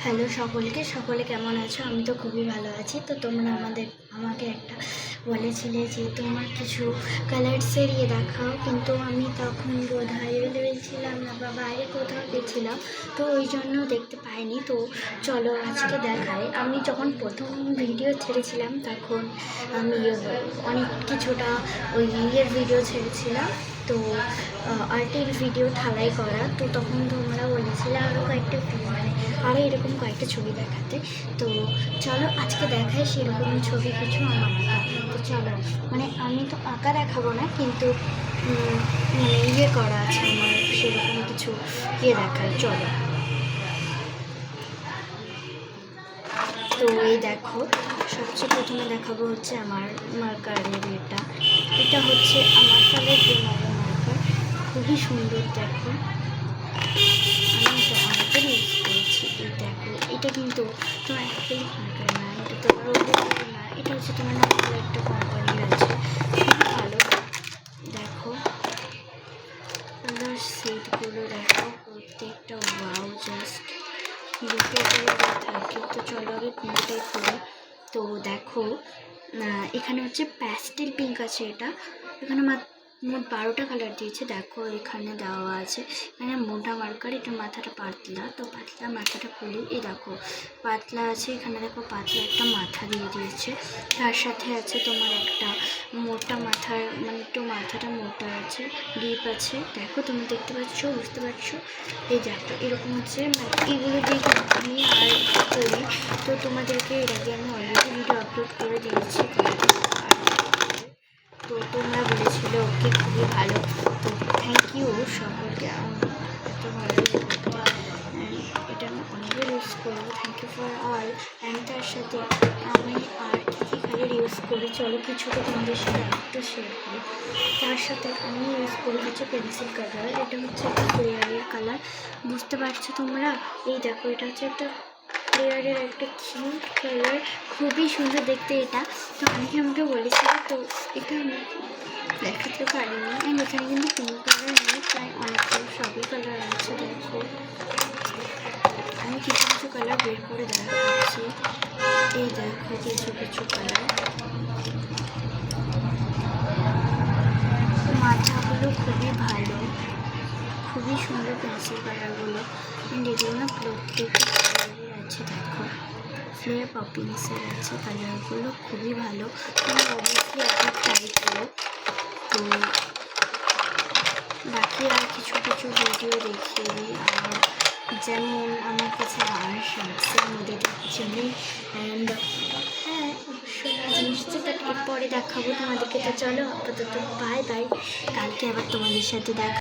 Hello সকলে কেমন আছো? আমি তো খুবই ভালো আছি। তো তোমরা আমাকে একটা বলেছিলে যে তোমার কিছু কালার্সের দেখাও, কিন্তু আমি তখন বোধহয় ছিলাম না বা বাইরে কোথাও গেছিলাম, তো ওই জন্য দেখতে পাইনি। তো চলো আজকে দেখাই। আমি যখন প্রথম ভিডিও ছেড়েছিলাম তখন আমি অনেক কিছুটা ওই ভিডিও ছেড়েছিলাম, তো আর্টের ভিডিও ঢালাই করা। তো তখন তোমরা বলেছিলে আরও কয়েকটা আরও এরকম কয়েকটা ছবি দেখাতে। তো চলো আজকে দেখাই সেরকম ছবি কিছু আমার আঁকা। তো চলো, আমি তো আঁকা দেখাবো না, কিন্তু করা আছে আমার, সেরকম কিছু দেখাই। চলো, তো এই দেখো, সবচেয়ে প্রথমে দেখাবো হচ্ছে আমার মার্কারের এটা হচ্ছে আমার কালের যে মার্কার, খুবই সুন্দর। দেখো, আমি এটা অনেকের ইউজ করেছি। এই দেখো, এটা কিন্তু তোমার অ্যাক্রিলিক মার্কার না, এটা তোমার ওপর না, এটা হচ্ছে তোমার নর্মাল একটা কোম্পানির আছে, খুবই ভালো। দেখো কালার সেটগুলো, দেখো প্রত্যেকটা ওয়াও, জাস্ট দুটো করে থাকে। তো চলো আগে পিঙ্কটাই করি। তো দেখো, এখানে হচ্ছে প্যাস্টেল পিঙ্ক আছে। এখানে মোট 12টা কালার দিয়েছে। দেখো এখানে দেওয়া আছে, এখানে মোটা মার্কার, এটা মাথাটা পাতলা, তো পাতলা মাথাটা খুলি। এই দেখো পাতলা আছে, এখানে দেখো পাতলা একটা মাথা দিয়ে দিয়েছে। তার সাথে আছে তোমার একটা মোটা মাথার, একটু মাথাটা মোটা আছে, ডিপ আছে। দেখো তুমি দেখতে পাচ্ছ, বুঝতে পারছো? এই দেখো এরকম হচ্ছে, এগুলো দিয়ে আমি আর করি। তো তোমাদেরকে এর আগে আমি অলরেডি ভিডিও আপলোড করে দিয়েছি, তো তোমরা বলেছিলে ওকে খুবই ভালো। তো থ্যাংক ইউ সকলকে, এত ভালো এটা আমি অনেকবার ইউজ করবো। Thank you for all. And তার সাথে আমি আর কী কালার ইউজ করি, চলো কিছুটা তোমাদের সাথে একটু শেয়ার করি। তার সাথে আমি ইউজ করি হচ্ছে পেন্সিল কালার। এটা হচ্ছে একটা ক্লিয়ারের কালার, বুঝতে পারছো তোমরা? এই দেখো, এটা হচ্ছে একটা ক্লিয়ারের একটা কিউট কালার, খুবই সুন্দর দেখতে এটা। তো অনেকে আমাকে বলেছিল, তো এটা আমি দেখাতে পারিনি। অ্যান্ড এখানে কিন্তু পিঙ্ক কালার নেই, প্রায় অনেকগুলো সবই কালার আছে। দেখো আমি কিছু কিছু কালার বের করে দেখাচ্ছি। এই দেখো কিছু কালার, মাথাগুলো খুবই ভালো, খুবই সুন্দর পেন্সিল কালারগুলো। অ্যান্ড এগুলো না প্রত্যেকটা কালারের আছে। দেখো ফ্লেয়ার পপিংসের আছে, কালারগুলো খুবই ভালো। তুমি অবভিয়াসলি একবার ট্রাই করো। তো বাকি আর কিছু ভিডিও দেখিয়ে দিই, আর যেমন আমার কাছে আর শার্টসের মধ্যে কিছু নেই। অ্যান্ড হ্যাঁ, অবশ্যই জিনিসটা পরে দেখাবো তোমাদেরকে। তো চলো আপাতত বাই বাই, কালকে আবার তোমাদের সাথে দেখা।